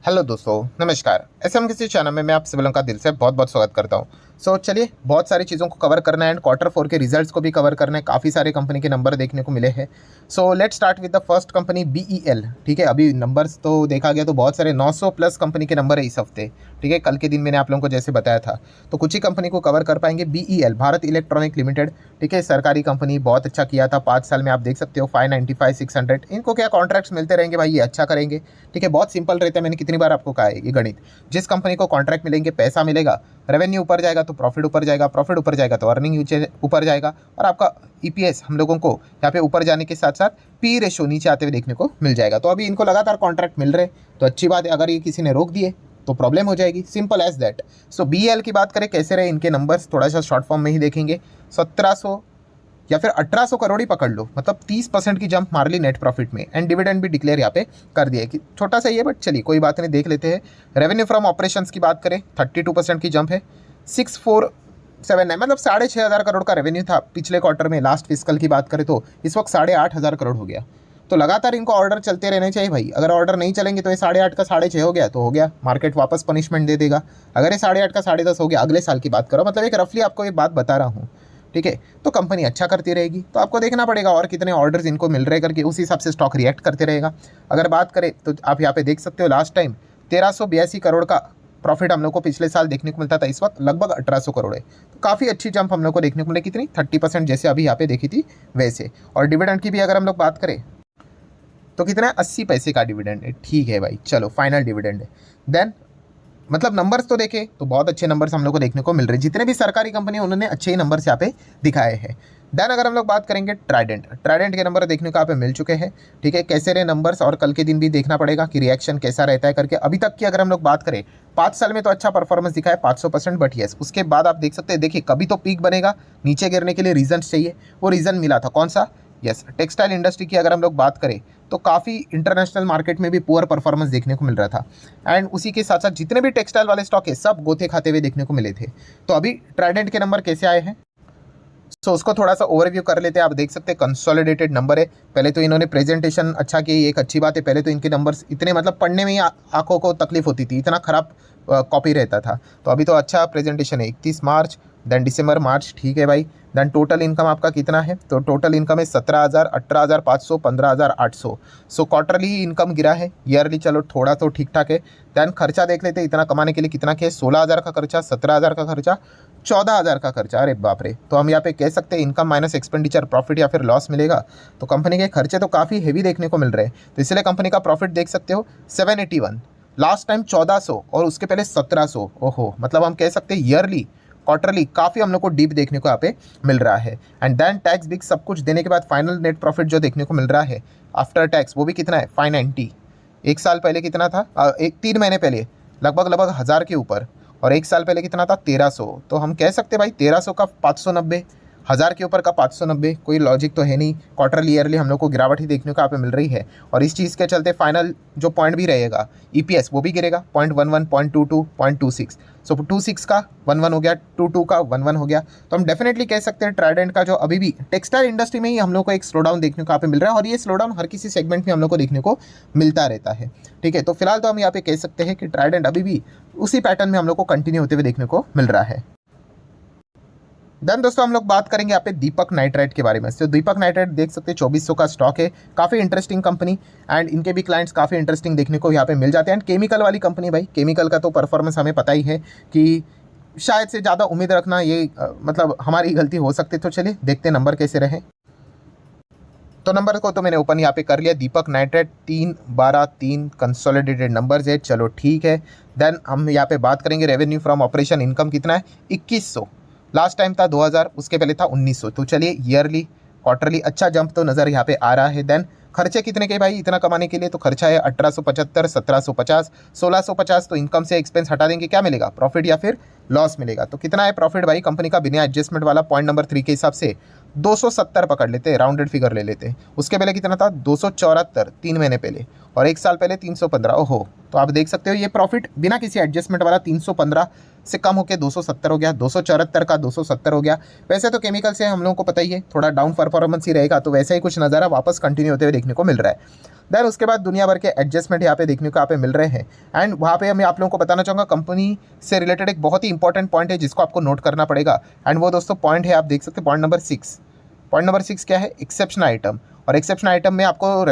Hello दोस्तों, नमस्कार। SM किसी चैनल में मैं आप सभी लोगों का दिल से बहुत बहुत स्वागत करता हूं। चलिए, बहुत सारी चीज़ों को कवर करना है एंड क्वार्टर फोर के रिजल्ट्स को भी कवर करना है। काफ़ी सारे कंपनी के नंबर देखने को मिले हैं। Let's start with the first company BEL. ठीक है, अभी नंबर्स तो देखा गया तो बहुत सारे 900 प्लस कंपनी के नंबर है इस हफ्ते। ठीक है, कल के दिन मैंने आप लोगों को जैसे बताया था, तो कुछ ही कंपनी को कवर कर पाएंगे। BEL, Bharat electronic limited. ठीक है, सरकारी कंपनी, बहुत अच्छा किया था 5 साल में। आप देख सकते हो 595 600। इनको क्या कॉन्ट्रैक्ट्स मिलते रहेंगे भाई, ये अच्छा करेंगे। ठीक है, बहुत सिंपल रहता है। मैंने कितनी बार आपको कहा है ये गणित। जिस कंपनी को कॉन्ट्रैक्ट मिलेंगे, पैसा मिलेगा, रेवेन्यू ऊपर जाएगा तो प्रॉफिट ऊपर जाएगा, प्रॉफिट ऊपर जाएगा तो अर्निंग ऊपर जाएगा, और आपका ईपीएस हम लोगों को यहाँ पे ऊपर जाने के साथ साथ पी रेशो नीचे आते हुए देखने को मिल जाएगा। तो अभी इनको लगातार कॉन्ट्रैक्ट मिल रहे, तो अच्छी बात है। अगर ये किसी ने रोक दिए तो प्रॉब्लम हो जाएगी, सिंपल एज दैट। बीएल की बात करें कैसे रहे इनके नंबर्स, थोड़ा सा शॉर्ट फॉर्म में ही देखेंगे। 1700 या फिर 1800 करोड़ ही पकड़ लो, मतलब 30% की जंप मार ली नेट प्रॉफिट में। एंड डिविडेंड भी डिक्लेयर यहाँ पे कर दिया कि छोटा सा ही है, बट चलिए कोई बात नहीं, देख लेते हैं। रेवेन्यू फ्रॉम ऑपरेशंस की बात करें 32% की जंप है। 6479, मतलब 6500 करोड़ का रेवेन्यू था पिछले क्वार्टर में। लास्ट फिस्कल की बात करें तो इस वक्त 8500 करोड़ हो गया। तो लगातार इनको ऑर्डर चलते रहने चाहिए भाई। अगर ऑर्डर नहीं चलेंगे तो ये 8.5 का 6.5 हो गया तो हो गया, मार्केट वापस पनिशमेंट दे देगा। अगर ये 8.5 का 10.5 हो गया, अगले साल की बात करो, मतलब एक रफली आपको ये बात बता रहा हूँ। ठीक है, तो कंपनी अच्छा करती रहेगी, तो आपको देखना पड़ेगा और कितने ऑर्डर्स इनको मिल रहे करके, उस हिसाब से स्टॉक रिएक्ट करते रहेगा। अगर बात करें तो आप यहाँ पे देख सकते हो, लास्ट टाइम 1382 करोड़ का प्रॉफिट हम लोग को पिछले साल देखने को मिलता था, इस वक्त लगभग 1800 करोड़ है। तो काफ़ी अच्छी जंप हम लोग को देखने को मिले। कितनी? 30%, जैसे अभी यहाँ पे देखी थी वैसे। और डिविडेंड की भी अगर हम लोग बात करें तो कितना है? 80 पैसे का डिविडेंड है। ठीक है भाई, चलो फाइनल डिविडेंड है। देन मतलब नंबर्स तो देखे तो बहुत अच्छे नंबर्स हम लोग को देखने को मिल रहे हैं। जितने भी सरकारी कंपनी है उन्होंने अच्छे ही नंबर्स यहाँ पे दिखाए हैं। देन अगर हम लोग बात करेंगे ट्राइडेंट के नंबर देखने को यहाँ पे मिल चुके हैं। ठीक है, कैसे रहे नंबर्स, और कल के दिन भी देखना पड़ेगा कि रिएक्शन कैसा रहता है करके। अभी तक की अगर हम लोग बात करें 5 साल में तो अच्छा परफॉर्मेंस दिखा है 500%, बट यस उसके बाद आप देख सकते हैं, देखिए कभी तो पीक बनेगा, नीचे गिरने के लिए रीजन चाहिए। वो रीजन मिला था, कौन सा? यस, टेक्सटाइल इंडस्ट्री की अगर हम लोग बात करें तो काफ़ी इंटरनेशनल मार्केट में भी पुअर परफॉर्मेंस देखने को मिल रहा था। एंड उसी के साथ साथ जितने भी टेक्सटाइल वाले स्टॉक है सब गोते खाते हुए देखने को मिले थे। तो अभी ट्राइडेंट के नंबर कैसे आए हैं, उसको थोड़ा सा ओवरव्यू कर लेते हैं। आप देख सकते हैं कंसोलिडेटेड नंबर है। पहले तो इन्होंने प्रेजेंटेशन अच्छा की, एक अच्छी बात है। पहले तो इनके नंबर्स इतने, मतलब पढ़ने में ही आंखों को तकलीफ होती थी, इतना खराब कॉपी रहता था। तो अभी तो अच्छा प्रेजेंटेशन है। 31 मार्च, देन दिसंबर मार्च, ठीक है भाई। देन टोटल इनकम आपका कितना है? तो टोटल इनकम है 17,000, 18,500, 15,800। क्वार्टरली इनकम गिरा है, ईयरली चलो थोड़ा तो ठीक ठाक है। देन खर्चा देख लेते हैं, इतना कमाने के लिए कितना किया है? 16,000 का खर्चा, 17,000 का खर्चा, 14,000 का खर्चा। अरे बाप रे! तो हम यहाँ पे कह सकते हैं इनकम माइनस एक्सपेंडिचर प्रॉफिट या फिर लॉस मिलेगा। तो कंपनी के खर्चे तो काफ़ी हेवी देखने को मिल रहे हैं। तो इसलिए कंपनी का प्रॉफिट देख सकते हो 781, लास्ट टाइम 1400 और उसके पहले 1700। ओहो, मतलब हम कह सकते हैं ईयरली क्वार्टरली काफ़ी हम लोग को डीप देखने को यहाँ पे मिल रहा है। एंड देन टैक्स बिग सब कुछ देने के बाद फाइनल नेट प्रॉफिट जो देखने को मिल रहा है आफ्टर टैक्स, वो भी कितना है? 590। एक साल पहले कितना था? 3 महीने पहले लगभग 1000 के ऊपर। और एक साल पहले कितना था? 1300। तो हम कह सकते हैं भाई 1300 का 590, 1000 के ऊपर का 590। कोई लॉजिक तो है नहीं। क्वार्टरली ईयरली हम लोग को गिरावट ही देखने को यहाँ पे मिल रही है। और इस चीज़ के चलते फाइनल जो पॉइंट भी रहेगा ईपीएस, वो भी गिरेगा। 0.11, 0.22, 0.26। 26 का 11 हो गया, 22 का 11 हो गया। तो हम डेफिनेटली कह सकते हैं ट्राइडेंट का जो अभी भी टेक्सटाइल इंडस्ट्री में ही हम लोग को एक स्लो डाउन देखने को यहाँ पे मिल रहा है। और ये स्लो डाउन हर किसी सेगमेंट में हम लोग को देखने को मिलता रहता है। ठीक है, तो फिलहाल तो हम यहाँ पे कह सकते हैं कि ट्राइडेंट अभी भी उसी पैटर्न में हम लोग को कंटिन्यू होते हुए देखने को मिल रहा है। देन दोस्तों हम लोग बात करेंगे यहाँ पे दीपक नाइट्राइट के बारे में। तो दीपक नाइट्राइट देख सकते हैं 2400 का स्टॉक है, काफ़ी इंटरेस्टिंग कंपनी। एंड इनके भी क्लाइंट्स काफ़ी इंटरेस्टिंग देखने को यहाँ पे मिल जाते हैं। एंड केमिकल वाली कंपनी भाई, केमिकल का तो परफॉर्मेंस हमें पता ही है कि शायद से ज़्यादा उम्मीद रखना ये मतलब हमारी गलती हो सकती है। तो चलिए देखते हैं नंबर कैसे रहे। तो नंबर को तो मैंने ओपन यहाँ पे कर लिया। दीपक नाइट्राइट 3/12/3 कंसोलिडेटेड नंबर्स है, चलो ठीक है। देन हम यहाँ पे बात करेंगे रेवेन्यू फ्रॉम ऑपरेशन, इनकम कितना है? 2100। लास्ट टाइम था 2000, उसके पहले था 1900। तो चलिए ईयरली क्वार्टरली अच्छा जंप तो नज़र यहाँ पे आ रहा है। देन खर्चे कितने के भाई इतना कमाने के लिए? तो खर्चा है 1875, 1750, 1650। तो इनकम से एक्सपेंस हटा देंगे, क्या मिलेगा? प्रॉफिट या फिर लॉस मिलेगा। तो कितना है प्रॉफिट भाई कंपनी का बिना एडजस्टमेंट वाला? पॉइंट नंबर 3 के हिसाब से 270 पकड़ लेते हैं, राउंडेड फिगर ले लेते हैं। उसके पहले कितना था? 274, 3 महीने पहले। और एक साल पहले 315। ओहो, तो आप देख सकते हो ये प्रॉफिट बिना किसी एडजस्टमेंट वाला 315 से कम होकर 270 हो गया। 274 का 270 हो गया। वैसे तो केमिकल से हम लोगों को पता ही है थोड़ा डाउन परफॉर्मेंस ही रहेगा, तो वैसे ही कुछ नज़ारा वापस कंटिन्यू होते हुए देखने को मिल रहा है। देन उसके बाद दुनिया भर के एडजस्टमेंट यहाँ पे देखने को यहाँ पे मिल रहे हैं। एंड वहाँ पे मैं आप लोगों को बताना चाहूँगा कंपनी से रिलेटेड एक बहुत ही इंपॉर्टेंट पॉइंट है जिसको आपको नोट करना पड़ेगा। एंड वो दोस्तों पॉइंट है, आप देख सकते हैं पॉइंट नंबर 6। पॉइंट नंबर 6 क्या है? Exception item. और एक्सेप्शन आइटम में आपको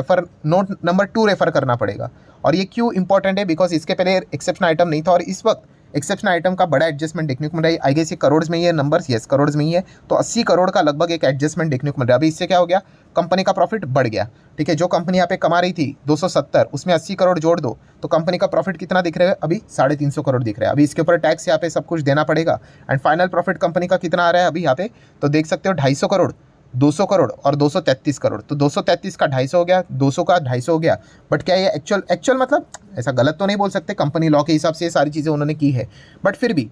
नोट नंबर 2 रेफर करना पड़ेगा। और ये क्यों इंपॉर्टेंट है? बिकॉज इसके पहले एक्सेप्शन आइटम नहीं था और इस वक्त एक्सेप्शन आइटम का बड़ा एडजस्टमेंट देखने को मिल रहा है। आई गेस ये करोड़ में ही है नंबर्स, यस करोड़ में ही है। तो 80 करोड़ का लगभग एक एडजस्टमेंट देखने को मिल रहा है। अभी इससे क्या हो गया? कंपनी का प्रॉफिट बढ़ गया। ठीक है, जो कंपनी यहाँ पे कमा रही थी 270, उसमें 80 करोड़ जोड़ दो तो कंपनी का प्रॉफिट कितना दिख रहा है? अभी 350 करोड़ दिख रहा है। अभी इसके ऊपर टैक्स यहाँ पे सब कुछ देना पड़ेगा। एंड फाइनल प्रॉफिट कंपनी का कितना आ रहा है अभी यहाँ पे? तो देख सकते हो 250 करोड़, 200 करोड़ और 233 करोड़। तो 233 का 250 हो गया, 200 का 250 हो गया। बट क्या ये एक्चुअल मतलब ऐसा गलत तो नहीं बोल सकते, कंपनी लॉ के हिसाब से ये सारी चीज़ें उन्होंने की है। बट फिर भी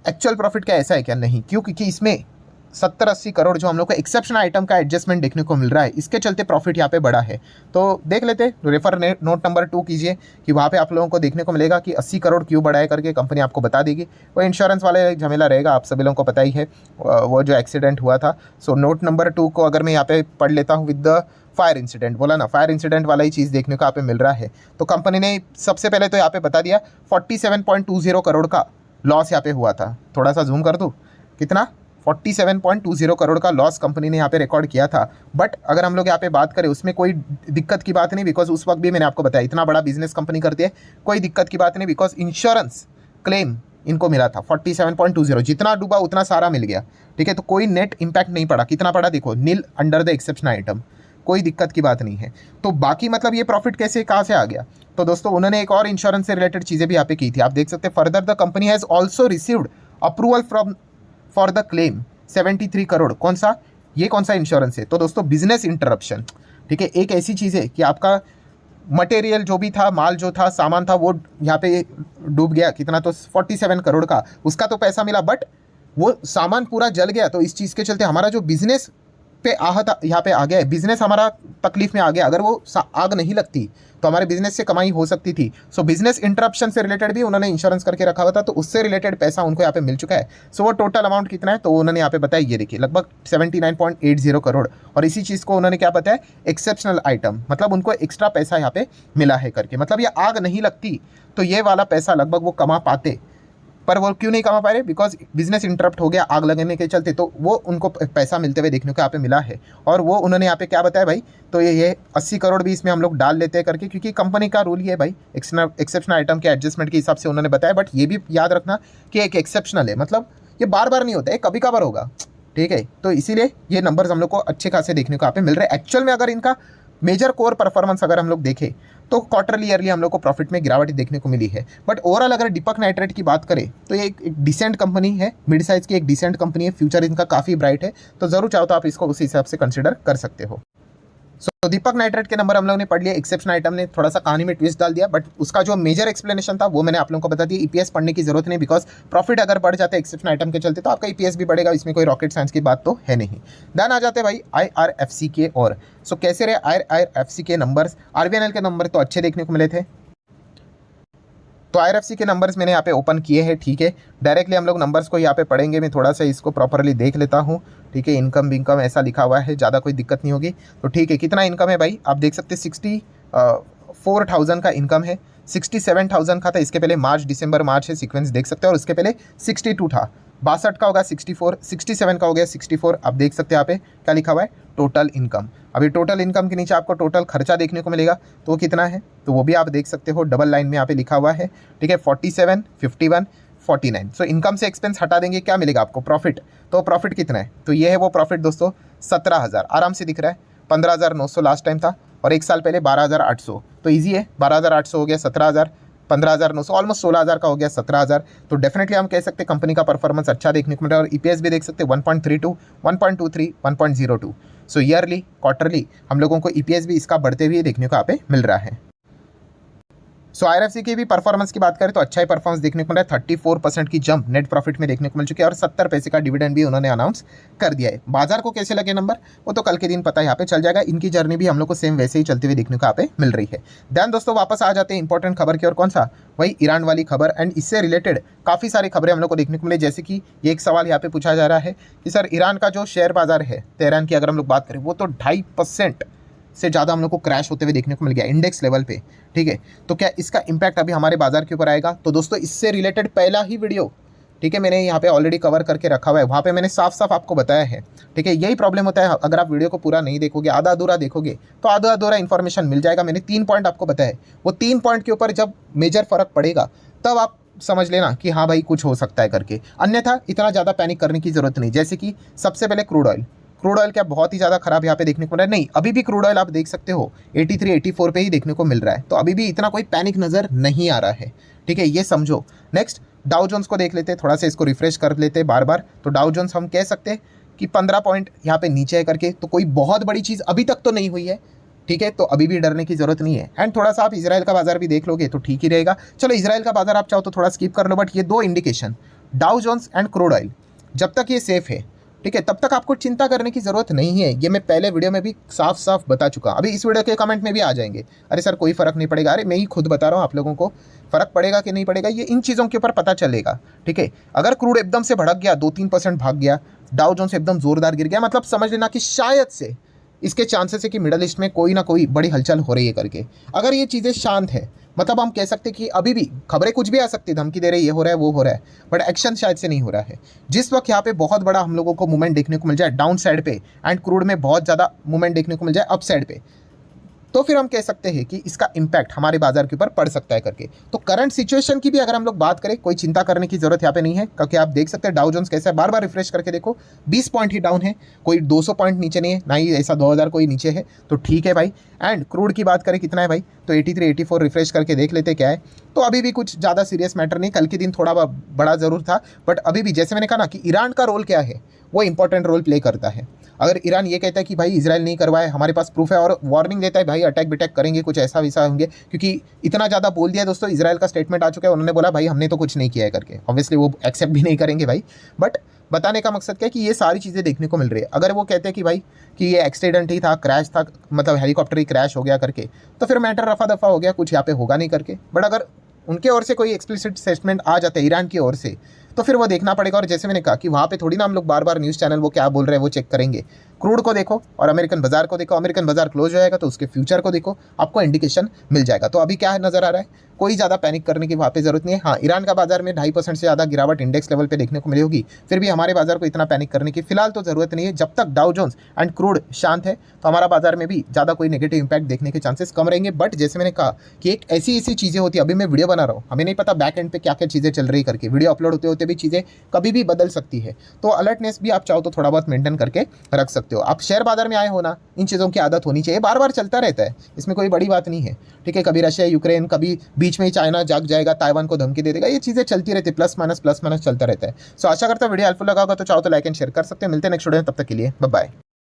एक्चुअल प्रॉफिट क्या ऐसा है क्या? नहीं। क्यों? क्योंकि इसमें 70-80 करोड़ जो हम लोग को एक्सेप्शन आइटम का एडजस्टमेंट देखने को मिल रहा है, इसके चलते प्रॉफिट यहाँ पे बढ़ा है। तो देख लेते, रेफर नोट नंबर 2 कीजिए कि वहाँ पे आप लोगों को देखने को मिलेगा कि 80 करोड़ क्यों बढ़ा है करके कंपनी आपको बता देगी। वो इंश्योरेंस वाले झमेला रहेगा, आप सभी लोगों को पता ही है, वो जो एक्सीडेंट हुआ था। सो नोट नंबर 2 को अगर मैं यहाँ पे पढ़ लेता हूँ विद द फायर इंसिडेंट, बोला ना, फायर इंसिडेंट वाला ही चीज़ देखने को यहाँ पे मिल रहा है। तो कंपनी ने सबसे पहले तो यहाँ पे बता दिया 47.20 करोड़ का लॉस यहाँ पे हुआ था। थोड़ा सा जूम कर दूँ, कितना? 47.20 करोड़ का लॉस कंपनी ने यहाँ पे रिकॉर्ड किया था। बट अगर हम लोग यहाँ पे बात करें उसमें कोई दिक्कत की बात नहीं, बिकॉज उस वक्त भी मैंने आपको बताया इतना बड़ा बिजनेस कंपनी करती है, कोई दिक्कत की बात नहीं, बिकॉज इंश्योरेंस क्लेम इनको मिला था 47.20, जितना डूबा उतना सारा मिल गया। ठीक है, तो कोई नेट इम्पैक्ट नहीं पड़ा। कितना पड़ा देखो, नील अंडर द एक्सेप्शन आइटम, कोई दिक्कत की बात नहीं है। तो बाकी मतलब ये प्रॉफिट कैसे कहाँ से आ गया? तो दोस्तों उन्होंने एक और इंश्योरेंस से रिलेटेड चीज़ें भी यहाँ पे की थी, आप देख सकते हैं। Further the company has also received approval from for the claim 73 crore. कौन सा? ये कौन सा इंश्योरेंस है? तो दोस्तों बिजनेस इंटरप्शन। ठीक है, एक ऐसी चीज़ है कि आपका मटेरियल जो भी था, माल जो था, सामान था, वो यहाँ पे डूब गया। कितना? तो 47 करोड़ का, उसका तो पैसा मिला, बट वो सामान पूरा जल गया। तो इस चीज़ के चलते हमारा जो बिजनेस पे आहत यहाँ पे आ गया है, बिजनेस हमारा तकलीफ में आ गया। अगर वो आग नहीं लगती तो हमारे बिजनेस से कमाई हो सकती थी। सो बिजनेस इंटरप्शन से रिलेटेड भी उन्होंने इंश्योरेंस करके रखा हुआ था, तो उससे रिलेटेड पैसा उनको यहाँ पे मिल चुका है। सो वो टोटल अमाउंट कितना है तो उन्होंने यहाँ पे बताया, ये देखिए लगभग 79.80 करोड़। और इसी चीज़ को उन्होंने क्या बताया? एक्सेप्शनल आइटम, मतलब उनको एक्स्ट्रा पैसा यहाँ पे मिला है करके। मतलब ये आग नहीं लगती तो ये वाला पैसा लगभग वो कमा पाते, पर वो क्यों नहीं कमा पा रहे? बिकॉज बिजनेस इंटरप्ट हो गया आग लगने के चलते, तो वो उनको पैसा मिलते हुए देखने को यहाँ पे मिला है। और वो उन्होंने यहाँ पे क्या बताया भाई, तो ये 80 करोड़ भी इसमें हम लोग डाल लेते हैं करके, क्योंकि कंपनी का रूल ये है भाई, एक्सेप्शनल आइटम के एडजस्टमेंट के हिसाब से उन्होंने बताया। बट ये भी याद रखना कि एक एक्सेप्शनल है, मतलब ये बार बार नहीं होता है, कभी कभार होगा। ठीक है, तो इसीलिए ये नंबर्स हम लोग को अच्छे खासे देखने को यहाँ पे मिल रहे हैं। एक्चुअल में अगर इनका मेजर कोर परफॉर्मेंस अगर हम लोग देखें तो क्वार्टरली ईयरली हम लोग को प्रॉफिट में गिरावट देखने को मिली है। बट ओवरऑल अगर दीपक नाइट्रेट की बात करें तो ये एक डिसेंट कंपनी है, मिड साइज की एक डिसेंट कंपनी है, फ्यूचर इनका काफ़ी ब्राइट है। तो ज़रूर चाहो तो आप इसको उस हिसाब से कंसिडर कर सकते हो। सो दीपक नाइट्रेट के नंबर हम लोग ने पढ़ लिया। एक्सेप्शन आइटम ने थोड़ा सा कहानी में ट्विस्ट डाल दिया, बट उसका जो मेजर एक्सप्लेनेशन था वो मैंने आप लोगों को बता दिया। ईपीएस पढ़ने की जरूरत नहीं, बिकॉज प्रॉफिट अगर बढ़ जाता है एक्सेप्शन आइटम के चलते तो आपका ईपीएस भी बढ़ेगा, इसमें कोई रॉकेट साइंस की बात तो है नहीं। देन आ जाते भाई आईआरएफसी के। और सो कैसे रहे आईआरएफसी के नंबर्स? आरबीएनएल के नंबर तो अच्छे देखने को मिले थे, तो आईआरएफसी के नंबर्स मैंने यहाँ पे ओपन किए हैं। ठीक है, डायरेक्टली हम लोग नंबर्स को यहाँ पे पढ़ेंगे। मैं थोड़ा सा इसको प्रॉपरली देख लेता हूँ। ठीक है, इनकम विनकम ऐसा लिखा हुआ है, ज़्यादा कोई दिक्कत नहीं होगी। तो ठीक है, कितना इनकम है भाई? आप देख सकते हैं 64,000 का इनकम है। 67,000 का था इसके पहले, मार्च है, सीक्वेंस देख सकते हैं। और उसके पहले 62 था, 62 का होगा 64, 67 का हो गया 64। आप देख सकते हैं यहाँ पे क्या लिखा हुआ है? Total income. अभी टोटल इनकम के नीचे आपको टोटल खर्चा देखने को मिलेगा, तो वो कितना है तो वो भी आप देख सकते हो, डबल लाइन में यहाँ पे लिखा हुआ है। ठीक है, 47, 51, 49। सो इनकम से एक्सपेंस हटा देंगे, क्या मिलेगा आपको? प्रॉफिट। तो प्रॉफिट कितना है? तो ये है वो प्रॉफिट दोस्तों, 17,000 आराम से दिख रहा है। 15,900 लास्ट टाइम था, और एक साल पहले 12,800। तो ईजी है, 12,800 हो गया 17,000, 15,900, ऑलमोस्ट 16,000 का हो गया 17,000। तो डेफिनेटली हम कह सकते हैं कंपनी का परफॉर्मेंस अच्छा देखने को मिल रहा है। और ईपीएस भी देख सकते हैं 1.32, 1.23, 1.02। सो ईयरली क्वार्टरली हम लोगों को ईपीएस भी इसका बढ़ते हुए देखने को यहाँ पे मिल रहा है। सो आईआरएफसी की भी परफॉर्मेंस की बात करें तो अच्छा ही परफॉर्मेंस देखने को मिला है। 34% की जंप नेट प्रॉफिट में देखने को मिल चुकी है, और 70 पैसे का डिविडेंड भी उन्होंने अनाउंस कर दिया है। बाजार को कैसे लगे नंबर वो तो कल के दिन पता यहाँ पे चल जाएगा। इनकी जर्नी भी हम लोग को सेम वैसे ही चलते हुए देखने को यहाँ पे मिल रही है। ध्यान दोस्तों वापस आ जाते हैं इंपॉर्टेंट खबर की, और कौन सा? वही ईरान वाली खबर। एंड इससे रिलेटेड काफ़ी सारी खबरें हम लोग को देखने को मिले, जैसे कि ये एक सवाल यहाँ पे पूछा जा रहा है कि सर ईरान का जो शेयर बाजार है तेहरान की, अगर हम लोग बात करें वो तो 2.5% से ज़्यादा हम लोग को क्रैश होते हुए देखने को मिल गया इंडेक्स लेवल पे, ठीक है। तो क्या इसका इम्पैक्ट अभी हमारे बाजार के ऊपर आएगा? तो दोस्तों इससे रिलेटेड पहला ही वीडियो, ठीक है, मैंने यहाँ पे ऑलरेडी कवर करके रखा हुआ है। वहाँ पे मैंने साफ साफ आपको बताया है, ठीक है। यही प्रॉब्लम होता है, अगर आप वीडियो को पूरा नहीं देखोगे, आधा अधूरा देखोगे, तो आधा अधूरा इन्फॉर्मेशन मिल जाएगा। मैंने 3 पॉइंट आपको बताया, वो 3 पॉइंट के ऊपर जब मेजर फर्क पड़ेगा तब आप समझ लेना कि हाँ भाई कुछ हो सकता है करके, अन्यथा इतना ज़्यादा पैनिक करने की ज़रूरत नहीं। जैसे कि सबसे पहले क्रूड ऑयल क्या बहुत ही ज़्यादा खराब यहाँ पे देखने को मिल रहा है? नहीं, अभी भी क्रूड ऑयल आप देख सकते हो 83 84 पे ही देखने को मिल रहा है। तो अभी भी इतना कोई पैनिक नज़र नहीं आ रहा है, ठीक है, ये समझो। नेक्स्ट डाउ जोन्स को देख लेते हैं, थोड़ा सा इसको रिफ्रेश कर लेते हैं बार बार। तो डाउ जोन्स हम कह सकते हैं कि 15 पॉइंट यहाँ पे नीचे है करके, तो कोई बहुत बड़ी चीज़ अभी तक तो नहीं हुई है, ठीक है। तो अभी भी डरने की जरूरत नहीं है। एंड थोड़ा सा आप इजराइल का बाजार भी देख लोगे तो ठीक ही रहेगा। चलो इजराइल का बाजार आप चाहो तो थोड़ा स्किप कर लो, बट ये 2 indication, Dow Jones and crude oil, जब तक ये सेफ है, ठीक है, तब तक आपको चिंता करने की ज़रूरत नहीं है। ये मैं पहले वीडियो में भी साफ साफ बता चुका। अभी इस वीडियो के कमेंट में भी आ जाएंगे, अरे सर कोई फ़र्क नहीं पड़ेगा। अरे मैं ही खुद बता रहा हूँ आप लोगों को, फ़र्क पड़ेगा कि नहीं पड़ेगा ये इन चीज़ों के ऊपर पता चलेगा, ठीक है। अगर क्रूड एकदम से भड़क गया, 2-3% भाग गया, डाउ जोन्स एकदम ज़ोरदार गिर गया, मतलब समझ लेना कि शायद से इसके चांसेस है कि मिडल ईस्ट में कोई ना कोई बड़ी हलचल हो रही है करके। अगर ये चीज़ें शांत है, मतलब हम कह सकते हैं कि अभी भी खबरें कुछ भी आ सकती है, धमकी दे रहे ये हो रहा है वो हो रहा है, बट एक्शन शायद से नहीं हो रहा है। जिस वक्त यहाँ पे बहुत बड़ा हम लोगों को मूवमेंट देखने को मिल जाए डाउन साइड पे, एंड क्रूड में बहुत ज़्यादा मूवमेंट देखने को मिल जाए अप साइड पे, तो फिर हम कह सकते हैं कि इसका इम्पैक्ट हमारे बाजार के ऊपर पड़ सकता है करके। तो करंट सिचुएशन की भी अगर हम लोग बात करें, कोई चिंता करने की जरूरत यहाँ पे नहीं है, क्योंकि आप देख सकते हैं डाउ जोन्स कैसा है, बार बार रिफ्रेश करके देखो 20 पॉइंट ही डाउन है, कोई 200 पॉइंट नीचे नहीं है, ना ही ऐसा 2000 कोई नीचे है, तो ठीक है भाई। एंड क्रूड की बात करें कितना है भाई, तो 83 84 रिफ्रेश करके देख लेते क्या है। तो अभी भी कुछ ज़्यादा सीरियस मैटर नहीं, कल के दिन थोड़ा बड़ा ज़रूर था, बट अभी भी जैसे मैंने कहा ना कि ईरान का रोल क्या है, वो इंपॉर्टेंट रोल प्ले करता है। अगर ईरान ये कहता है कि भाई इजराइल नहीं करवाए, हमारे पास प्रूफ है, और वार्निंग देता है भाई अटैक बिटैक करेंगे, कुछ ऐसा वैसा होंगे, क्योंकि इतना ज़्यादा बोल दिया दोस्तों, इजराइल का स्टेटमेंट आ चुका है, उन्होंने बोला भाई हमने तो कुछ नहीं किया है करके। ऑब्वियसली वो एक्सेप्ट भी नहीं करेंगे भाई, बट बताने का मकसद क्या है कि ये सारी चीज़ें देखने को मिल रही है। अगर वो कहते हैं कि भाई कि ये एक्सीडेंट ही था, क्रैश था, मतलब हेलीकॉप्टर ही क्रैश हो गया करके, तो फिर मैटर रफा दफा हो गया, कुछ यहाँ पे होगा नहीं करके। बट अगर उनके ओर से कोई एक्सप्लिसिट स्टेटमेंट आ जाता है ईरान की ओर से, तो फिर वो देखना पड़ेगा। और जैसे मैंने कहा कि वहाँ पे थोड़ी ना हम लोग बार बार न्यूज़ चैनल वो क्या बोल रहे हैं वो चेक करेंगे। क्रूड को देखो और अमेरिकन बाजार को देखो, अमेरिकन बाजार क्लोज हो जाएगा तो उसके फ्यूचर को देखो, आपको इंडिकेशन मिल जाएगा। तो अभी क्या नज़र आ रहा है, कोई ज़्यादा पैनिक करने की वहाँ पे ज़रूरत नहीं है। हाँ, ईरान का बाजार में 2.5% से ज़्यादा गिरावट इंडेक्स लेवल पे देखने को मिली होगी, फिर भी हमारे बाजार को इतना पैनिक करने की फिलहाल तो ज़रूरत नहीं है। जब तक डाउ जोन्स एंड क्रूड शांत है तो हमारा बाजार में भी ज़्यादा कोई नेगेटिव इंपैक्ट देखने के चांसेस कम रहेंगे। बट जैसे मैंने कहा कि एक ऐसी चीज़ें होती है, अभी मैं वीडियो बना रहा हूँ, हमें नहीं पता बैक एंड पे क्या क्या चीज़ें चल रही करके, वीडियो अपलोड होते होते भी चीज़ें कभी भी बदल सकती है। तो अलर्टनेस भी आप चाहो तो थोड़ा बहुत मेंटेन करके रख सकते हो। आप शेयर बाजार में आए हो ना, इन चीज़ों की आदत होनी चाहिए, बार बार चलता रहता है, इसमें कोई बड़ी बात नहीं है, ठीक है। कभी रशिया यूक्रेन, कभी बीच में ही चाइना जाग जाएगा, ताइवान को धमकी दे देगा, ये चीज़ें चलती रहती है, प्लस माइनस चलता रहता है। सो आशा करता हूं वीडियो हेल्पफुल लगा होगा, तो चाहो तो लाइक एंड शेयर कर सकते हैं। मिलते हैं नेक्स्ट वीडियो में, तब तक के लिए बाय बाय।